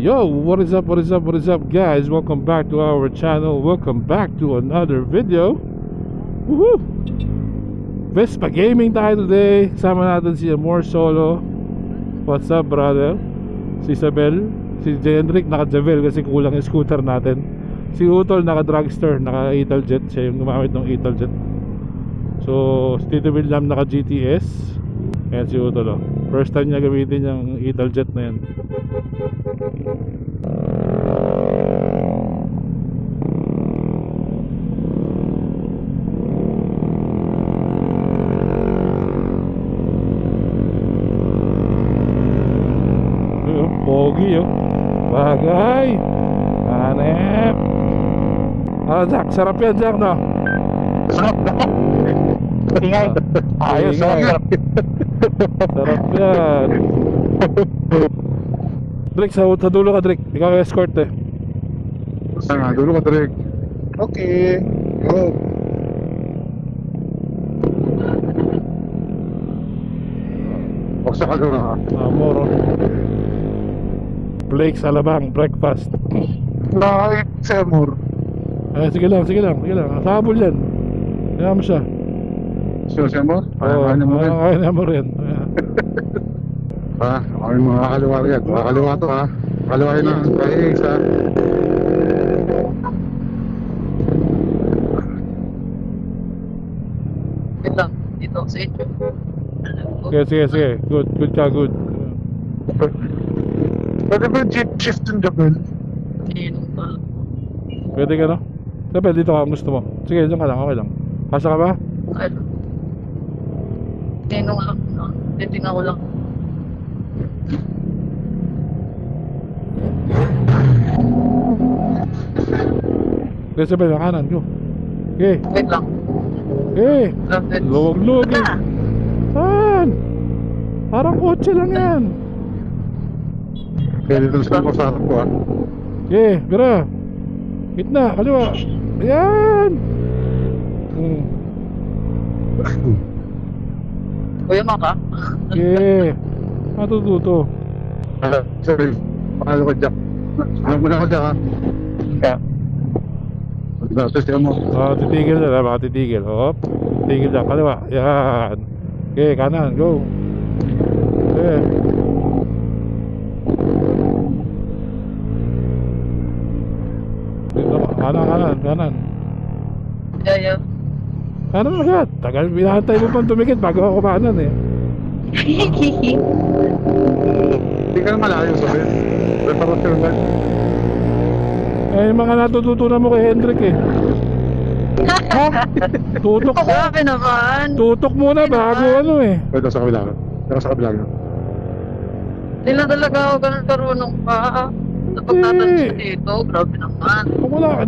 Yo, what is up, what is up, what is up, guys? Welcome back to our channel. Welcome back to another video. Woohoo! Vespa Gaming tayo today. Sama natin si Amor Solo. What's up, brother? Si Isabel. Si Jendrick naka-Javel kasi kulang yung scooter natin. Si Utol naka-Dragster, naka-Italjet. Siya yung gumamit ng Italjet. So, si Tito William naka-GTS. Ayan si Utol, oh. First time niya gamitin yung Italjet na yan. Pogi, oh. Bagay. Hanep. Jack, sarap yan, Jack, no? Sarap na. Ingay. Ayos, sarap. Sarap yan. Drake, sa dulo ka, Drake. Ikaw escort, eh. Saan nga, dulo ka, Drake. Okay. Go. Buksa ka doon, ha? Moro. Blake Salabang, breakfast. Nakakit si Amor. Sige lang, sige lang, sige lang. Sabol yan. Kaya mo siya. Si Amor? Oo, kaya na mo rin. Ha? Ako yung mga kaliwa yan. Mga kaliwa to, ha? Kaliwa yun, ha? Kaya isa. Wait lang, dito sa inyo. Sige, sige, sige. Good, good ka, good. Pwede ba yung shift yung Jabel? Sinong pa? Pwede ka, no? Sabi, dito ka, gusto mo. Sige, dyan ka lang, okay lang. Kasya ka ba? Ay, sinong lang, no? Titingnan ko lang. Sige, sabi, ng kanan, go. Okay, Wait lang. okay. Lapit. Luwag-luwag, eh. Saan? Parang kotse lang yan. Kaya dito sa harap ko, ha? Okay, gara. Gitna, kaliwa. Ayan. Kuya Maka? Okay. Matututo. Sorry. Pakalo ko, Jack. Ano mo na ako, Jack, ha? Kaya. Pagdasos si Amor. Titigil na, baka titigil. Hop. Titigil dyan, kaliwa. Ayan. Okay, kanan, go. Okay. Kanan, kanan, kanan. Yeah. Kanan agad. Tagal, binahantay mo pang tumikit bago ako kanan, eh. Hindi ka na malayo, sabi. Preparasyon lang. Eh, mga natututunan mo kay Hendrik, eh. Tutok. Grabe naman. Tutok muna bago ano, eh. Pwede sa kabila. Pwede sa kabila. Hindi na talaga ako ganun karunong pa. Sa pagtatansya dito, grabe naman. Kung wala,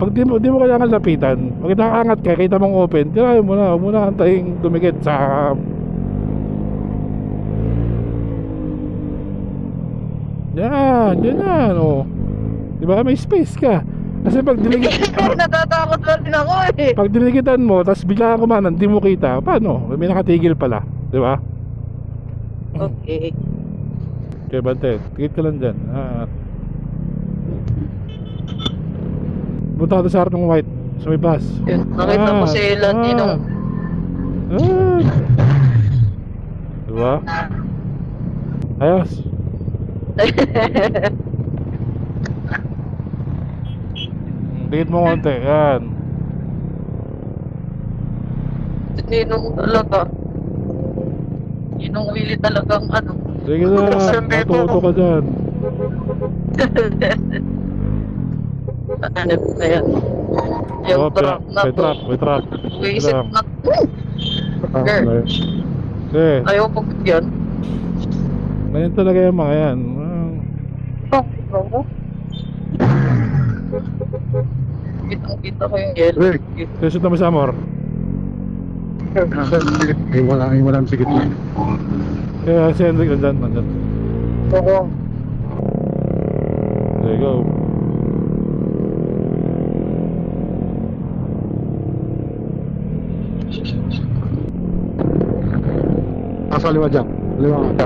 pag di mo kailangan lapitan, pag nakaangat ka, kita mong open, tirahin mo na, huwag mo na antayin tumikit sa... Yan, oh. Di ba may space ka? Kasi pag dinikit... Natatakot na din ako, eh. Pag dinikitan mo, tapos bigla ka kumanan, di mo kita, paano? May nakatigil pala, di ba? Okay. Okay, bante, tikit ka lang dyan. Punta ka sa harap ng white, sa may bus. Yun, nakita ko si Latino. Diba? Ayos. Dikit mo konti, yan. Ninong talaga. Ninong Willie talagang ano. Sige na, matuto ka dyan. Ano na yan? Yung truck na May to. truck, may truck. Wiisip na. Girl, Okay, ayaw ko yan. ganyan talaga yung mga yan. Kitang-kita ko yung yellow. Rick. Susot naman sa Amor. Walang sigit na. Kaya si Hendrik nandyan. Oo. There you go. Nasa liwa dyan. Liwa ka.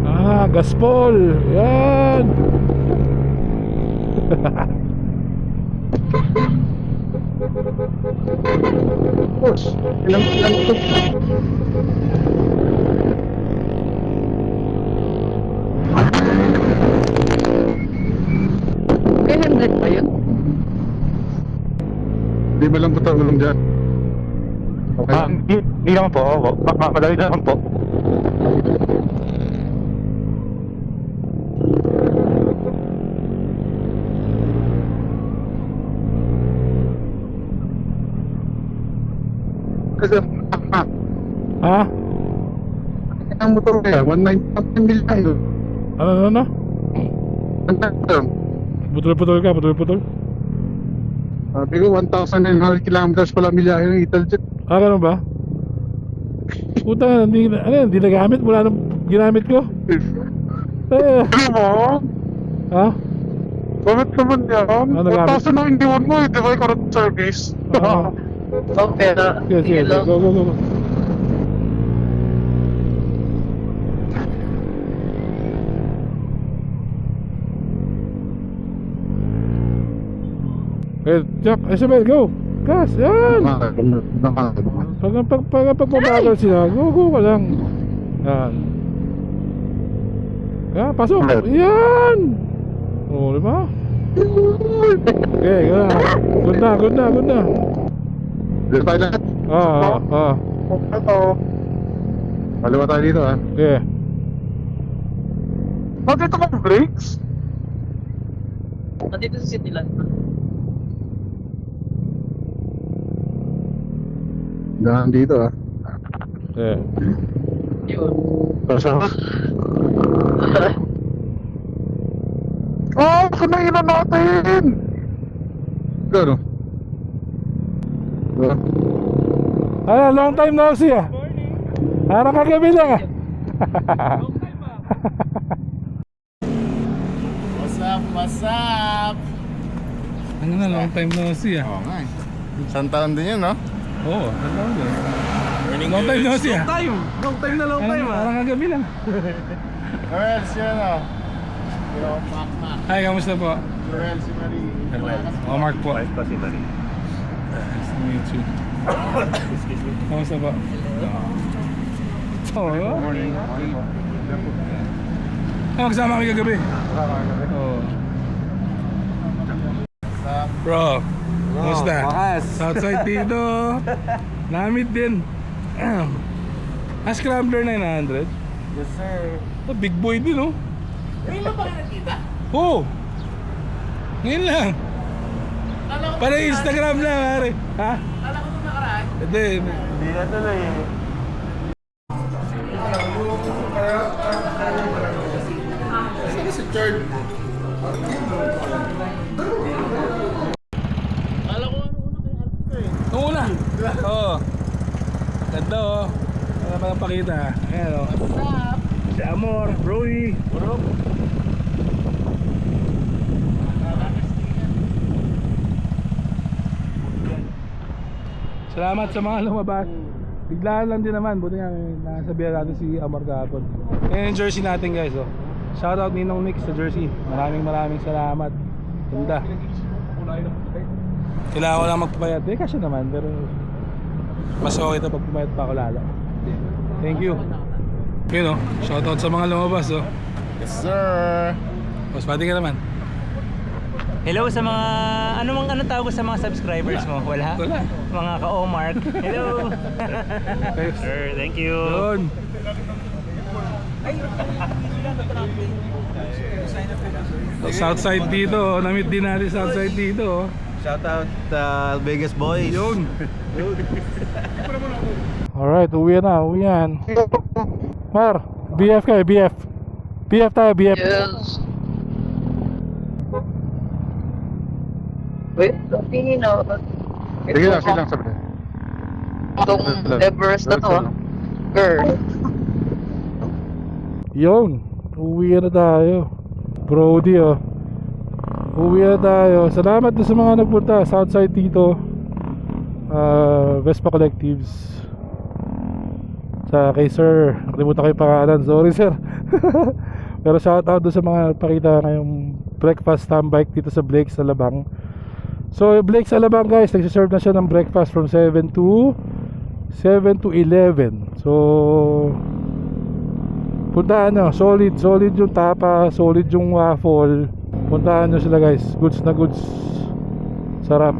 Ah, gaspol. Yan. Boss, ilang ito? May helmet ba yun? Di ba lang po tawag dyan? Okay. Hindi naman po. Madali naman po. Kasi, Ha? ang motor kaya, 1.9 million yun. Ano? 1.9. Putol-putol ka, putol-putol. Sabi ko, 1,900 kilometers pala milyahe ng Italjet. Ah, ganun ba? Puta, hindi nagamit mula nung ginamit ko. Eh, Ano mo? ha? Bakit naman yan? Ano gamit? 1,000 ang iniwan mo eh, di ba yung current service? Ah. Oh, pera. Sige, Sige lang. go. Eh, Jack, Isabel, go! Gas, yan! Pag pagbabagal sila, go ka lang. Yan. Yan, pasok! Yan! O, di ba? Okay, good na. Di ba lahat? Ah. Ito. Kaliwa tayo dito ah. Okay. Bakit ito kang brakes? Nandito sa Cityland. Dahan dito ah. Okay. Yun. Kasama? Oh, kanainan natin! Gano? Long time no see ah. Parang kagabi lang ah. What's up? Ano na, long time no see ah. Oo nga eh. Isang taon din yun, no? Oo, long time no see ah. Long time na Parang kagabi lang. Joel, si ano? Yung Mac. Hi, kamusta po? Joel, si Marie. Oh, Mark po. Nice pa si Marie. Nice to meet you. Kamusta po? Oh, yeah. Morning. Magsama kami kagabi. Oh. Bro, kamusta? Southside dito. Namit din. Scrambler 900. Yes, sir. Oh, big boy din, oh. Ngayon lang ba kayo nakita? Oo. Ngayon lang. Para Instagram lang, pare. Ha? Kala ko nung nakaraan. Hindi. Hindi na tuloy eh. Saan si Chard? Kala ko ano una kay Alpha eh. Ang una. Oo. Ganda, oh. Wala pa nang pakita. Ayan, oh. What's up? Si Amor, Broy. Bro. Salamat sa mga lumabas. Biglaan lang din naman. Buti nga nasabihan natin si Amor kahapon. Ayan yung jersey natin, guys, oh. Shoutout Ninong Nick sa jersey. Maraming salamat. Ganda. Kailangan ko lang magpapayat. Kasi naman, pero mas okay ito pag pumayat pa ako lalo. Thank you. Yun, oh. Shoutout sa mga lumabas, oh. Yes, sir. Mas pati ka naman. Hello sa mga anong tawag sa mga subscribers mo? Wala? Wala. Mga ka-Omark. Hello. Thanks. Sir, thank you. Yun. Southside dito, namit din natin Southside dito. Shoutout Vegas boys. Yun. Alright, uwi yan. Mar, BF kayo, BF. BF tayo, BF. Yes. Wait, sabihin na. Sige lang, sabi. Itong Everest na to, ah. Girl. Yun, uwi na tayo. Brody, oh. Uwi na tayo. Salamat doon sa mga nagpunta Southside dito, Vespa Collectives. Sa kay sir, nakalimutan ko yung pangalan, sorry sir. Pero shout out doon sa mga pakita ngayong breakfast tambike dito sa Blake's Alabang. So Blake's Alabang guys, nagsiserve na siya ng breakfast from 7 to 11. So puntaan nyo, solid yung tapa, solid yung waffle. Puntaan nyo sila guys, goods na goods. Sarap.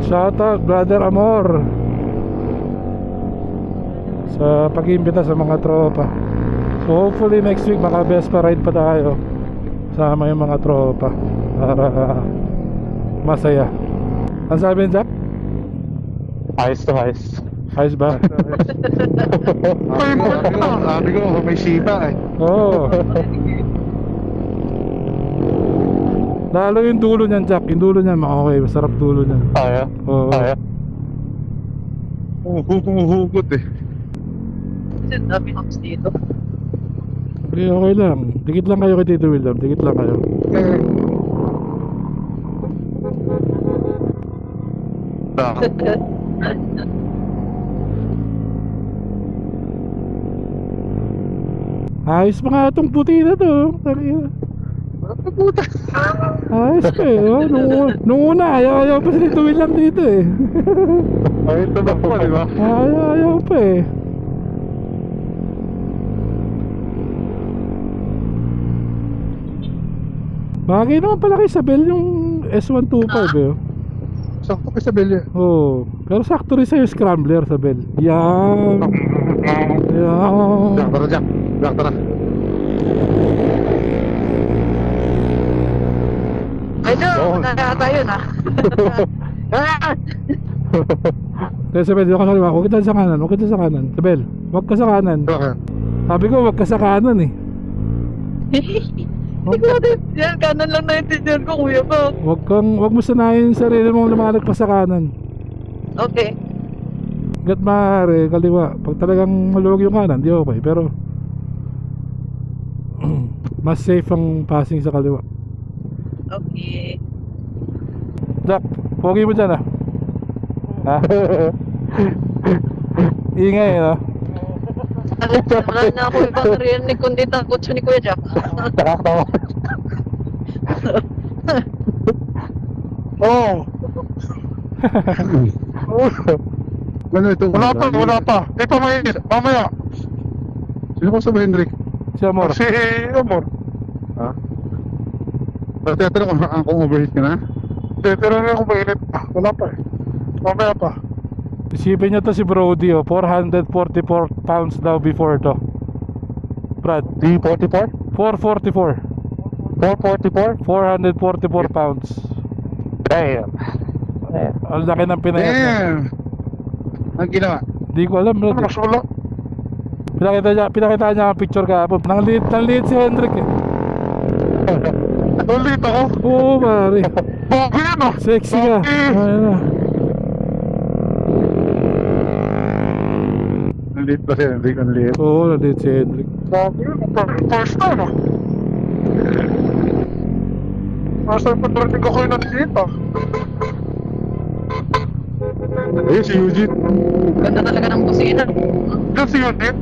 Shout out brother Amor sa pag-iimbita sa mga tropa. So hopefully next week maka Vespa ride pa tayo sama yung mga tropa para masaya. Ang sabi ni Jack? Ayos to ayos. Ayos ba? Sabi ko, may sipa eh. Oo. Lalo yung dulo niyan, Jack. Yung dulo niyan, okay. Masarap dulo niyan. Kaya? Oo. Kaya? Hugot eh. Dami hops dito. Okay, okay lang. Dikit lang kayo kay Tito William. Dikit lang kayo. Ayos pa nga itong puti na to. Tangina. Ayos pa eh. Oh. Nung una, ayaw pa si Tito William dito eh. Ay, ito na po, di ba? Ayaw pa eh. Bagay naman pala kay Isabel yung S125 eh. Sakto kay Sabel Oh, pero sakto rin sa'yo scrambler, Isabel. Yan. Yan. Jack, tara Jack. Jack, tara. Ay, no, nakakata yun ah. Kaya Isabel, di ako kaliwa. Huwag kita sa kanan, huwag kita sa kanan. Isabel, huwag ka sa kanan. Bakit? Sabi ko, huwag ka sa kanan eh. Ikaw din, yan, kanan lang naintindihan ko, kuya ko. Huwag mo sanayin yung sarili mong lumalag pa sa kanan. Okay. Gat maaari, kaliwa. Pag talagang maluwag yung kanan, di okay. Pero mas safe ang passing sa kaliwa. Okay. Jack, pogi mo dyan ah. Ha? Ingay no? Wala na ako ibang narinig kundi ang kutso ni Kuya Jack. Nakakatawa. Oo. Ano ito? Wala pa. Di pa mainit. Mamaya. Sino ko sa Hendrik? Si Amor. Si Amor. Ha? Tatanong kung overheat ka na? Tatanong na kung mainit. Wala pa eh. Mamaya pa. Isipin nyo to si Brody oh. 444 pounds daw before to. Brad, Di 44? 444. 444? 444 pounds. Damn. Ang laki ng pinayat niya. Damn. Ang ginawa? Di ko alam Brad. Nakasulo. Pinakita niya ang picture kahapon. Nang liit si Hendrik eh. Ulit ako. Oo pare. Bakit yan ah? Sexy ka. Ayun na. Nalit ba si Hendrik? Ang liit. Oo, nandito si Hendrik. Bakit yan? First time ah. First time pa talagang ako yung nalit ah. Ayun si Eugene. Ganda talaga ng kusina. Diyan si Eugene.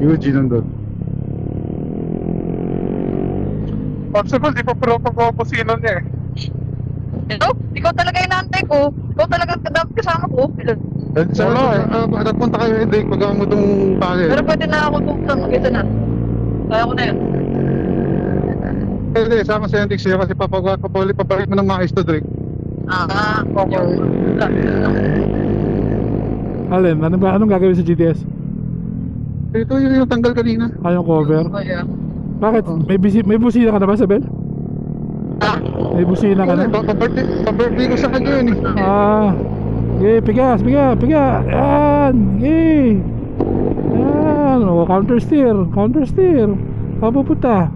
Eugene nandun. Possible, di pa pero pagkakapasinan niya eh. Ito, ikaw talaga yung nantay ko. Ikaw talaga kasama ko. Wala eh. Nagpunta kayo Hendrik pagka mo itong pangil. Pero pwede na ako pumunta mag-isa na. Kaya ko na yun. Hindi, sama si Hendrik siya kasi papabalik mo ng mga istodrik. Okay. Alin, anong gagawin sa GTS? Ito yung tanggal kanina. Yung cover? Kaya. Bakit? May busina ka na ba, Isabel? May busina ka na? Pa-birthday ko sa kanya yun eh. Okay, piga. Yan, okay. Yan, counter steer. Saan pupunta?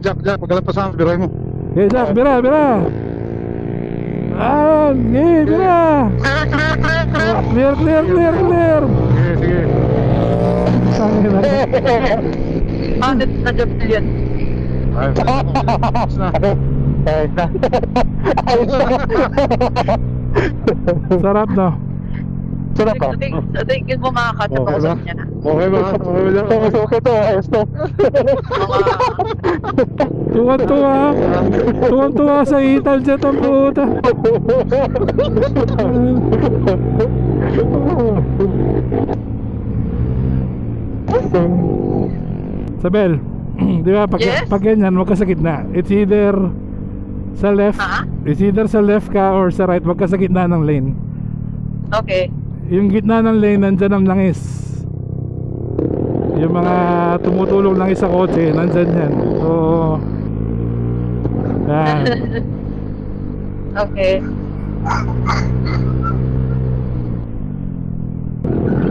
Jack, pagkalap pa sa amin, biray mo. Okay, Jack, bira. Sige, tira. Clear, clear, clear, clear. Clear. Sige, sige. Tangin na. Na job na yan. Ayos na. Sarap no? Sarap pa. Sa tingin mo makakatapusan niya na. Okay ba? Okay to. Ayos to. Tuwan-tuwa. Tuwan-tuwa sa Italjet ang puta. Sabel, di ba Yes? pag ganyan, wag ka sa gitna. It's either sa left, Ha? it's either sa left ka or sa right, wag ka sa gitna ng lane. Okay. Yung gitna ng lane, nandyan ang langis. Yung mga tumutulong langis sa kotse, nandyan yan. So, yan. Okay.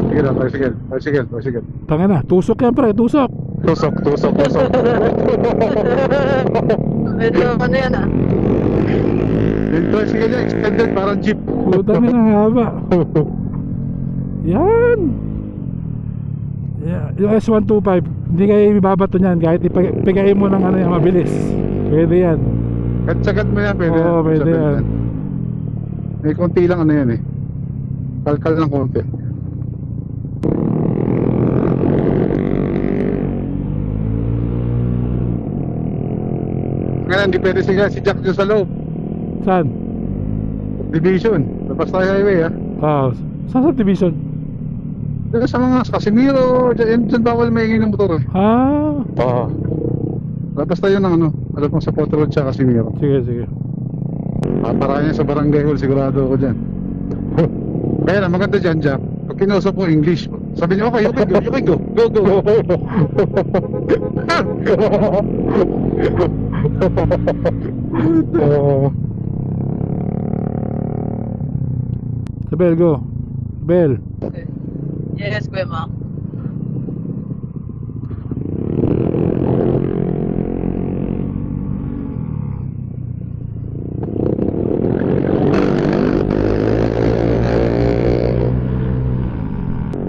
Sige lang, bicycle. Tanga na, tusok yan pre, tusok. Tusok. Medyo ano yan ah. Yung bicycle niya, extended, parang jeep. Putang ina, ang haba. Yan. Yeah, yung S125, hindi kayo ibabato niyan kahit ipigayin mo ng ano yan, mabilis. Pwede yan. Sagad mo yan, pwede. Oo, pwede yan. May konti lang ano yan eh. Kalkal lang konti. Ngayon, hindi pwede si Jack dyan sa loob. Saan? Division. Labas tayo highway ha. Saan sa division? Dito sa mga Casimiro, dyan bawal maingin ng motor eh. Oo. Labas tayo ng ano, alam mo sa Port Road siya Casimiro. Sige. Parang sa barangay hall, sigurado ako dyan. Kaya na, maganda dyan, Jack. Pag kinausap mo English, sabi niyo, okay, you can go. Go. Bel, go. Bel. Okay. Yes, Kuya Mac.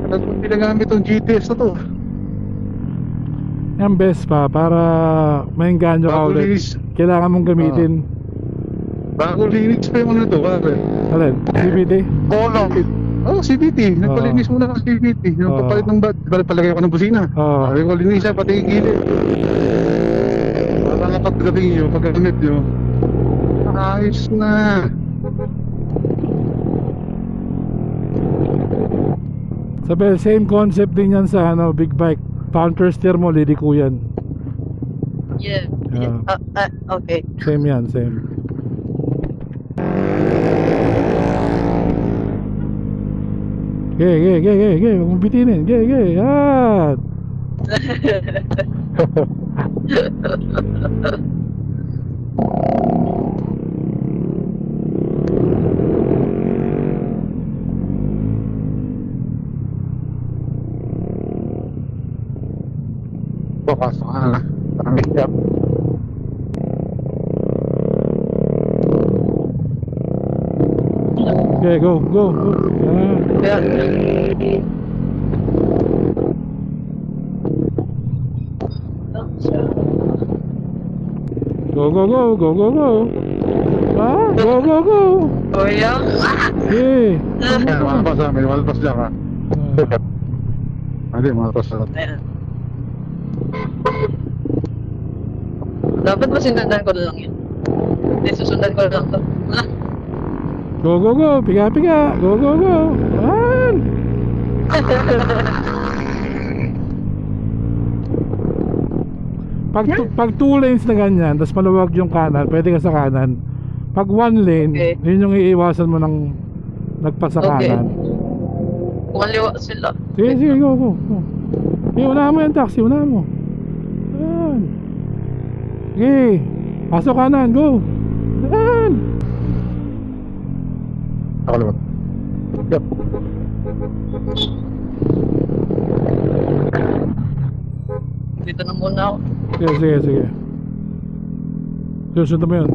Alam mo, pinagamit itong GTS na to. Yan best pa para maengganyo ka Bago ulit. linis. Kailangan mong gamitin. Bago linis pa yung ano to, pare. Alin? CBT? CVT. Nagpalinis muna ng CVT. Yung Oo. papalit ng palagay ko ng busina. Oo. Sabi ko, linisan pati yung gilid. Para nakapagating nyo, paggamit nyo. Ayos na. Sabi, same concept din yan sa ano, big bike. Counter steer mo, liliko yan. Yeah. Yeah. Okay. Same yan, same. Okay. Huwag mong bitinin. Okay. Yan. Bukas na. Parang siya. Okay, go. Yan. Yeah. Go. Ah, go. Kuya. Okay. Ayan, malpas ha. May malpas dyan ha. Hindi, malpas ha. Ayan. Dapat ba sinundan ko lang yun? Hindi, susundan ko lang to. Go. Piga. Go. Yan. Pag two lanes na ganyan, tapos maluwag yung kanan, pwede ka sa kanan. Pag one lane, Okay. yun yung iiwasan mo ng nagpasa Okay. kanan. Kumaliwa sila. Sige, go. Sige, unahan mo yung taxi, unahan mo. Yan. Sige, pasok kanan, go. Yan. Ako naman. Yep. Dito na muna ako. Sige. Sundan mo yun.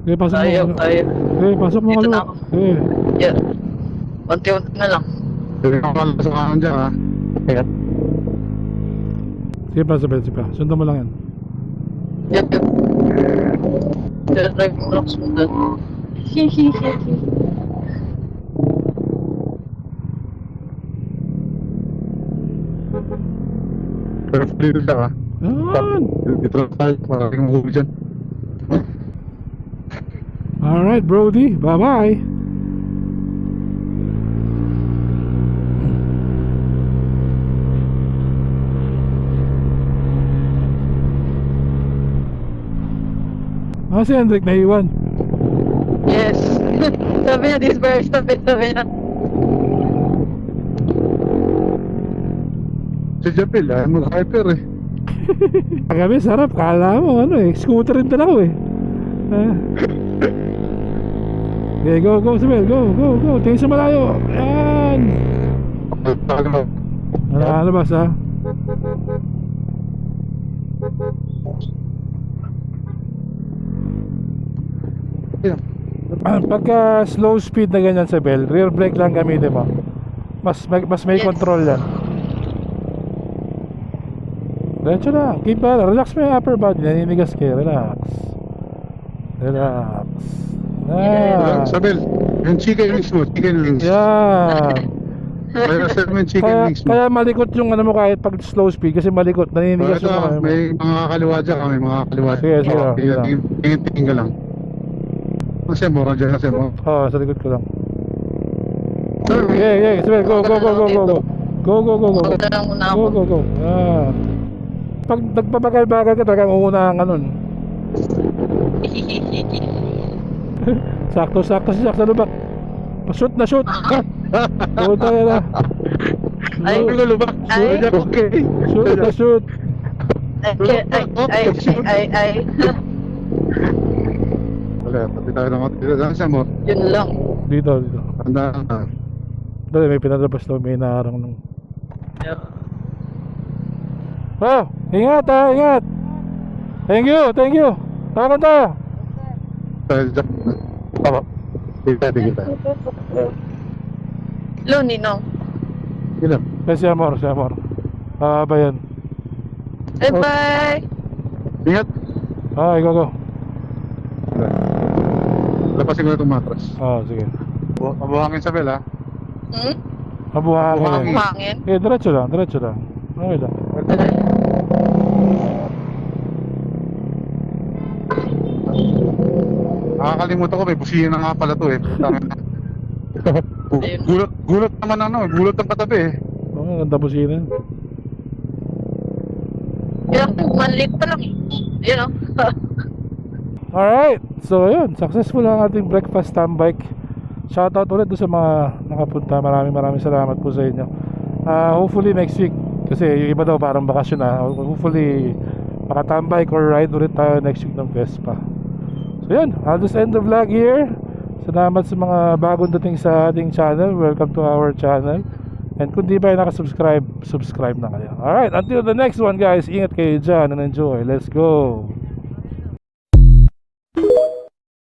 Okay, pasok mo. Ayaw, ayaw. Okay, pasok mo Dito kaliwa. na ako. Okay. Yeah. Unti-unti na lang. Sige ka pala sa kanan dyan ha. Sige pa, sige pa. Sundan mo lang yan. Yep, yep. Drive mo lang sundan. Hihihihi. Perfect dito siya ha. Yan. Dito lang tayo. Maraming mahuli dyan. Alright, Brody. Bye-bye. Si Hendrik naiwan. Yes. Sabi niya, this very sabi niya. Si Japil ha. Mag-hyper eh. Kagabi, sarap. Kala mo, scooter rin talaga eh. Okay, go, Samuel. Go. Tingin sa malayo. Yan. Ano ba sa? Pagka slow speed na ganyan sa bell, rear brake lang gamitin mo. Mas may Yes. control yan. Diretso lang. Keep relax mo yung upper body. Naninigas kayo. Relax. Sabel, yung chicken wings mo. Chicken wings. Yan. Mayroon sa yung chicken Kaya, wings mo. kaya malikot yung ano mo kahit pag slow speed kasi malikot. Naninigas Ito, yung ano mo. may mga kaliwa dyan. May mga kaliwa dyan. Sige, sige. Tingin ka lang. Kasi mo, radyan kasi mo. Oo, sa likod ko lang. Yeah. Sabi, go. Go. Punta lang muna ako. Go. Ah. Pag nagpabagal-bagal ka talagang uunahan ka nun. Sakto si Jack sa lubak. Pa-shoot na shoot. Puta ka na. Ay. Lulubak. Ay. Okay. Shoot. Ay. Wala, pati tayo naman. Dito siya mo. Yun lang. Dito. Tanda ka. Dali, may pinalabas daw. May naharang nung... Yep. Oh, ingat. Thank you. Tawagan tayo. Tayo dyan. Tama. Tigil tayo. Hello, Ninong. Ilan? Si Amor. Ba yan? Bye. Ingat. Okay, go. Lapasin ko na itong matras. Sige. Mabuhangin sa bel ha. Mabuhangin. Mabuhangin. Umangin. Diretso lang. Okay lang. Nakakalimutan ko, may busina na nga pala to eh. Gulat naman gulat ang katabi eh. Oo, ganda po sila. Yan, manlit pa lang. Yan o. Alright, so ayun, successful ang ating breakfast tambike. Shoutout ulit doon sa mga nakapunta. Maraming salamat po sa inyo. Hopefully next week, kasi yung iba daw parang bakasyon na. Hopefully makatambike or ride ulit tayo next week ng Vespa. So yun, I'll just end the vlog here. Salamat sa mga bagong dating sa ating channel. Welcome to our channel. And kung di ba yung nakasubscribe, subscribe na kayo. Alright, until the next one guys, ingat kayo dyan and enjoy. Let's go.